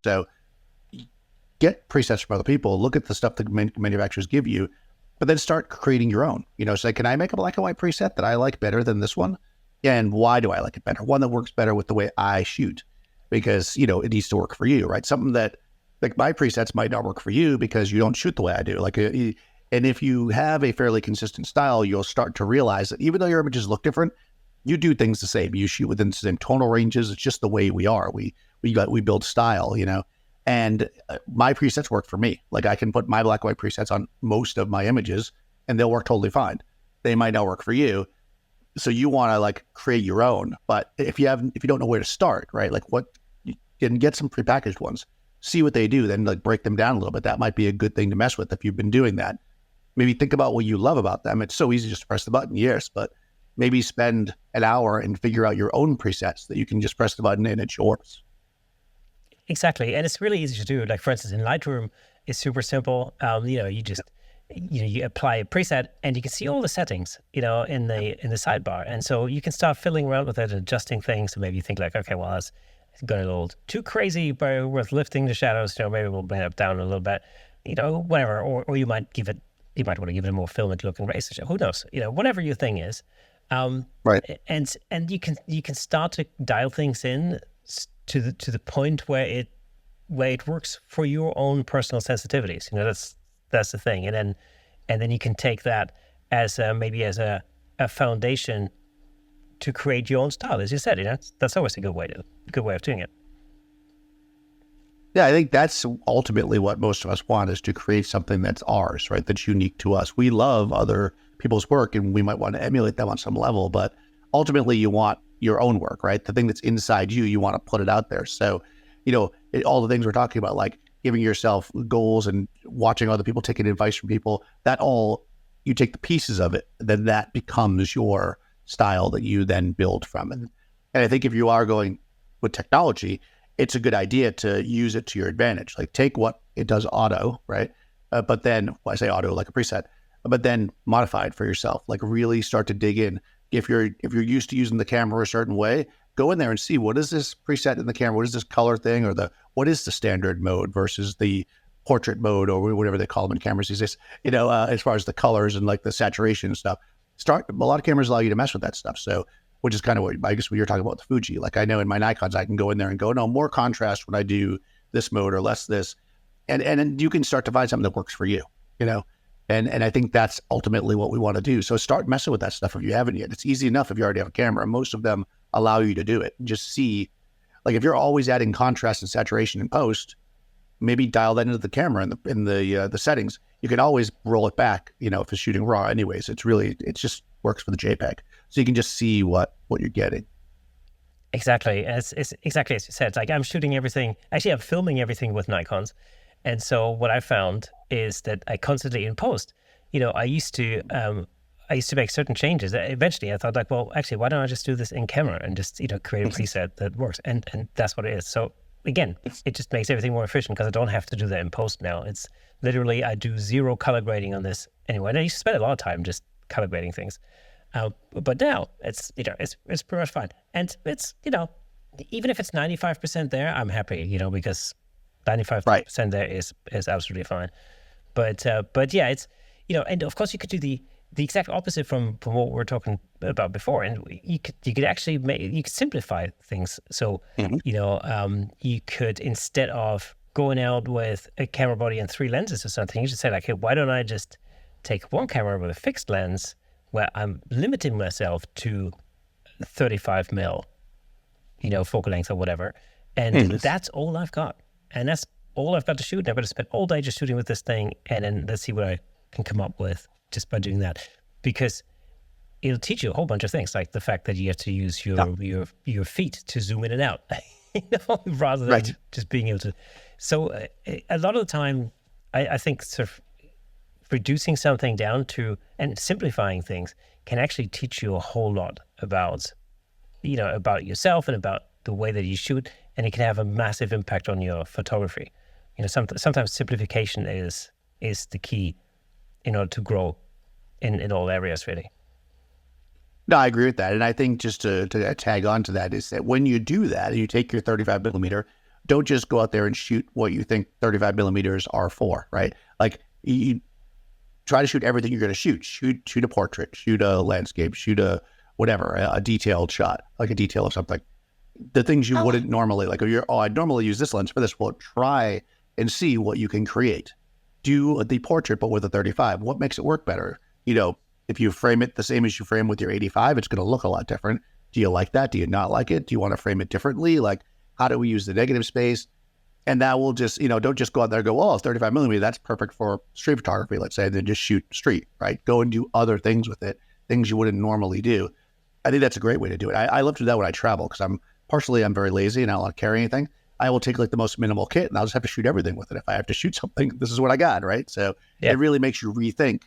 So get presets from other people, look at the stuff that manufacturers give you, but then start creating your own. Say, can I make a black and white preset that I like better than this one? And why do I like it better? One that works better with the way I shoot, because, it needs to work for you, right? Something that, like, my presets might not work for you because you don't shoot the way I do. And if you have a fairly consistent style, you'll start to realize that even though your images look different, you do things the same. You shoot within the same tonal ranges. It's just the way we are. We build style, and my presets work for me. Like, I can put my black and white presets on most of my images and they'll work totally fine. They might not work for you. So you want to, like, create your own. But if you don't know where to start, right? Like, you can get some prepackaged ones, see what they do, then, like, break them down a little bit. That might be a good thing to mess with if you've been doing that. Maybe think about what you love about them. It's so easy just to press the button, yes, but maybe spend an hour and figure out your own presets that you can just press the button and it's yours. Exactly. And it's really easy to do. Like, for instance, in Lightroom, it's super simple. You apply a preset and you can see all the settings, in the sidebar. And so you can start fiddling around with it and adjusting things. So maybe you think, like, okay, well, that's got a little too crazy, but worth lifting the shadows. Maybe we'll bring it down a little bit, whatever. Or you might want to give it a more filmic look and raise the shadow. Who knows? Whatever your thing is. Right. And you can start to dial things in to the point where it works for your own personal sensitivities. That's the thing. And then you can take that as maybe as a foundation to create your own style. As you said, that's always a good way of doing it. Yeah, I think that's ultimately what most of us want, is to create something that's ours, right? That's unique to us. We love other people's work and we might want to emulate them on some level, but ultimately you want your own work, right? The thing that's inside you, you want to put it out there. So, all the things we're talking about, like giving yourself goals and watching other people, taking advice from people, that all, you take the pieces of it, then that becomes your style that you then build from. And I think if you are going with technology, it's a good idea to use it to your advantage. Like, take what it does auto, right? But then, I say auto like a preset, but then modify it for yourself. Like, really start to dig in. If you're used to using the camera a certain way, go in there and see, what is this preset in the camera? What is this color thing? Or what is the standard mode versus the portrait mode, or whatever they call them in cameras these days, as far as the colors and, like, the saturation and stuff. A lot of cameras allow you to mess with that stuff. So, which is kind of what, I guess, when you're talking about the Fuji, like, I know in my Nikons, I can go in there and go, no, more contrast when I do this mode or less this. And then you can start to find something that works for you, And I think that's ultimately what we want to do. So start messing with that stuff if you haven't yet. It's easy enough if you already have a camera. Most of them allow you to do it. Just see, like, if you're always adding contrast and saturation in post, maybe dial that into the camera in the settings. You can always roll it back, if it's shooting raw anyways. It just works for the JPEG. So you can just see what you're getting. Exactly. It's exactly as you said. It's like, I'm shooting everything. Actually, I'm filming everything with Nikons. And so what I found is that I constantly, in post, I used to make certain changes. Eventually I thought, like, well, actually, why don't I just do this in camera and just, create a preset that works? And that's what it is. So again, it just makes everything more efficient because I don't have to do that in post now. It's literally, I do zero color grading on this anyway. And I used to spend a lot of time just color grading things. But now it's pretty much fine. And it's, even if it's 95% there, I'm happy, because 95% there is absolutely fine. But yeah, it's, and of course you could do the exact opposite from what we were talking about before. And you could actually you could simplify things. So, you could, instead of going out with a camera body and 3 lenses or something, you should say, like, hey, why don't I just take one camera with a fixed lens where I'm limiting myself to 35 mil, focal length or whatever. And that's all I've got. And that's all I've got to shoot. And I'm going to spend all day just shooting with this thing. And then let's see what I can come up with just by doing that. Because it'll teach you a whole bunch of things, like the fact that you have to use your feet to zoom in and out, rather than just being able to. So a lot of the time, I think sort of reducing something down to and simplifying things can actually teach you a whole lot about yourself and about the way that you shoot, and it can have a massive impact on your photography. Sometimes simplification is the key in order to grow in all areas, really. No, I agree with that. And I think just to tag on to that is that when you do that, and you take your 35 millimeter, don't just go out there and shoot what you think 35 millimeters are for, right? Like you try to shoot everything you're going to shoot. Shoot a portrait, shoot a landscape, shoot a whatever, a detailed shot, like a detail of something. The things you wouldn't normally, like, I'd normally use this lens for this. Well, try and see what you can create. Do the portrait, but with a 35. What makes it work better? If you frame it the same as you frame with your 85, it's going to look a lot different. Do you like that? Do you not like it? Do you want to frame it differently? Like, how do we use the negative space? And that will just, don't just go out there and go, oh, it's 35 millimeter. That's perfect for street photography, let's say, and then just shoot street, right? Go and do other things with it, things you wouldn't normally do. I think that's a great way to do it. I love to do that when I travel because I'm very lazy and I don't want to carry anything. I will take like the most minimal kit and I'll just have to shoot everything with it. If I have to shoot something, this is what I got, right? So It really makes you rethink,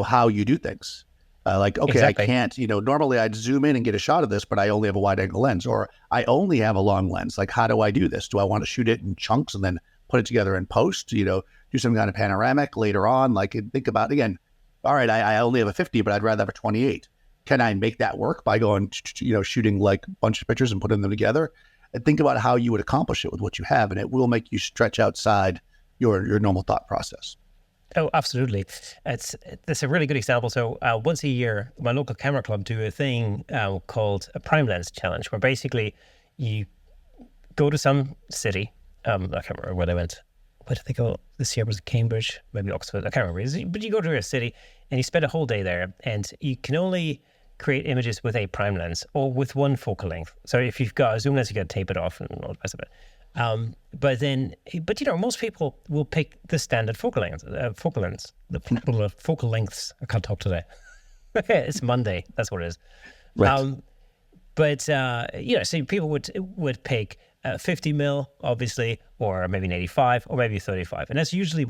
how you do things. Okay, exactly. I can't, normally I'd zoom in and get a shot of this, but I only have a wide angle lens, or I only have a long lens. Like, how do I do this? Do I want to shoot it in chunks and then put it together in post, do some kind of panoramic later on? Like, think about, again, all right, I only have a 50, but I'd rather have a 28. Can I make that work by going, shooting like a bunch of pictures and putting them together? And think about how you would accomplish it with what you have, and it will make you stretch outside your normal thought process. Oh, absolutely. That's a really good example. So once a year, my local camera club do a thing called a prime lens challenge, where basically you go to some city. I can't remember where they went. Where did they go? This year was Cambridge, maybe Oxford. I can't remember. But you go to a city and you spend a whole day there, and you can only create images with a prime lens or with one focal length. So if you've got a zoom lens, you got to tape it off and all the rest of it. But most people will pick the standard focal length, focal lengths. I can't talk today. It's Monday. That's what it is. Right. So people would pick 50 mil, obviously, or maybe an 85, or maybe 35, and that's usually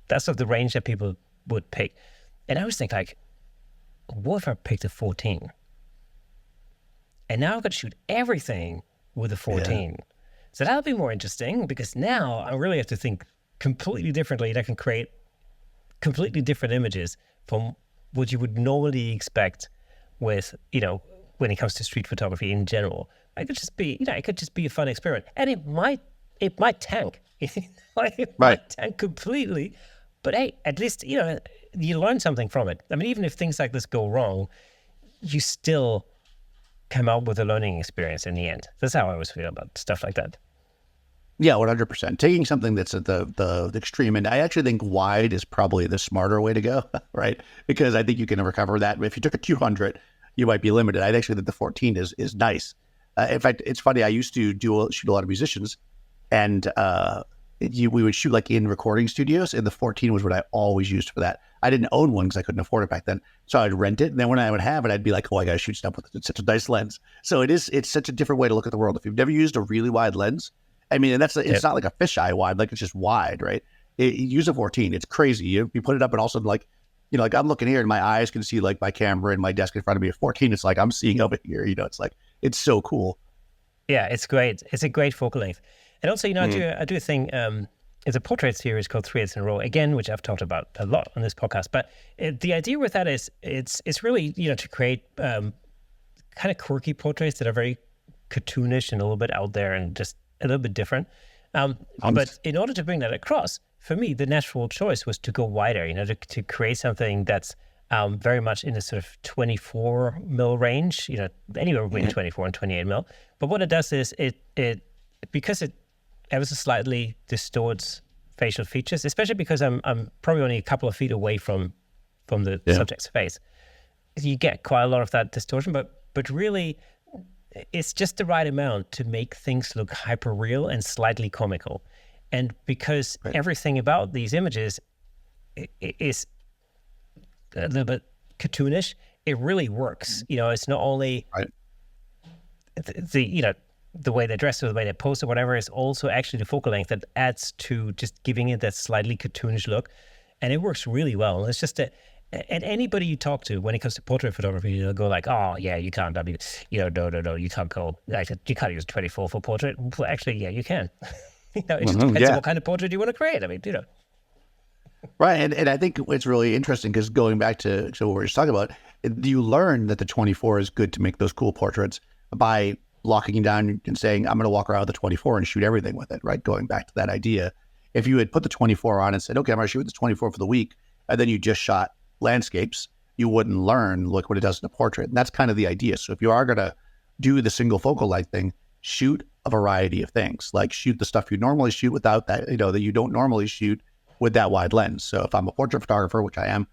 that's the range that people would pick. And I always think, like, what if I picked a 14? And now I've got to shoot everything with a 14. Yeah. So that'll be more interesting, because now I really have to think completely differently, and I can create completely different images from what you would normally expect with, when it comes to street photography in general. It could just be, a fun experiment. And it might tank. Might tank completely. But hey, at least, you learn something from it. I mean, even if things like this go wrong, you still come out with a learning experience in the end. That's how I always feel about stuff like that. Yeah, 100%. Taking something that's at the extreme end, I actually think wide is probably the smarter way to go, right? Because I think you can recover that. If you took a 200, you might be limited. I actually think the 14 is nice. In fact, it's funny. I used to shoot a lot of musicians, and we would shoot like in recording studios, and the 14 was what I always used for that. I didn't own one because I couldn't afford it back then, so I'd rent it. And then when I would have it, I'd be like, "Oh, I got to shoot stuff with it. It's such a nice lens." So it's such a different way to look at the world. If you've never used a really wide lens, I mean, and it's not like a fisheye wide, like it's just wide, right? Use a 14. It's crazy. You put it up, and also like I'm looking here, and my eyes can see like my camera and my desk in front of me. At 14, it's like I'm seeing over here. It's like it's so cool. Yeah, it's great. It's a great focal length. And also, I do a thing. It's a portrait series called 3/8 in a row, again, which I've talked about a lot on this podcast. But the idea with that is it's really, to create kind of quirky portraits that are very cartoonish and a little bit out there and just a little bit different. But in order to bring that across, for me, the natural choice was to go wider, to create something that's very much in the sort of 24 mil range, anywhere between 24 and 28 mil. But what it does is because it ever so slightly distorts facial features, especially because I'm probably only a couple of feet away from the subject's face. You get quite a lot of that distortion, but really it's just the right amount to make things look hyper real and slightly comical. And because everything about these images is a little bit cartoonish, it really works. It's not only the way they dress or the way they pose or whatever, is also actually the focal length that adds to just giving it that slightly cartoonish look. And it works really well. It's just and anybody you talk to when it comes to portrait photography, they'll go like, "Oh yeah, you can't. No, you can't go. You can't use 24 for portrait." Well, actually, yeah, you can. It just depends on what kind of portrait you want to create. I mean, Right, and I think it's really interesting because going back to what we were just talking about, you learn that the 24 is good to make those cool portraits by locking it down and saying, I'm going to walk around with the 24 and shoot everything with it, right? Going back to that idea. If you had put the 24 on and said, okay, I'm going to shoot this 24 for the week, and then you just shot landscapes, you wouldn't learn, look what it does in a portrait. And that's kind of the idea. So if you are going to do the single focal length thing, shoot a variety of things, like shoot the stuff you normally shoot without that, that you don't normally shoot with that wide lens. So if I'm a portrait photographer, which I am,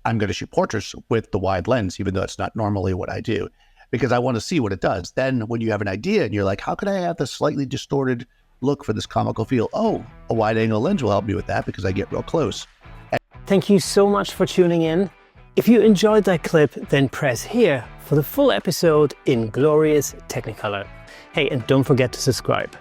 I'm going to shoot portraits with the wide lens, even though it's not normally what I do, because I want to see what it does. Then when you have an idea and you're like, how can I have this slightly distorted look for this comical feel? Oh, a wide angle lens will help me with that because I get real close. Thank you so much for tuning in. If you enjoyed that clip, then press here for the full episode in glorious Technicolor. Hey, and don't forget to subscribe.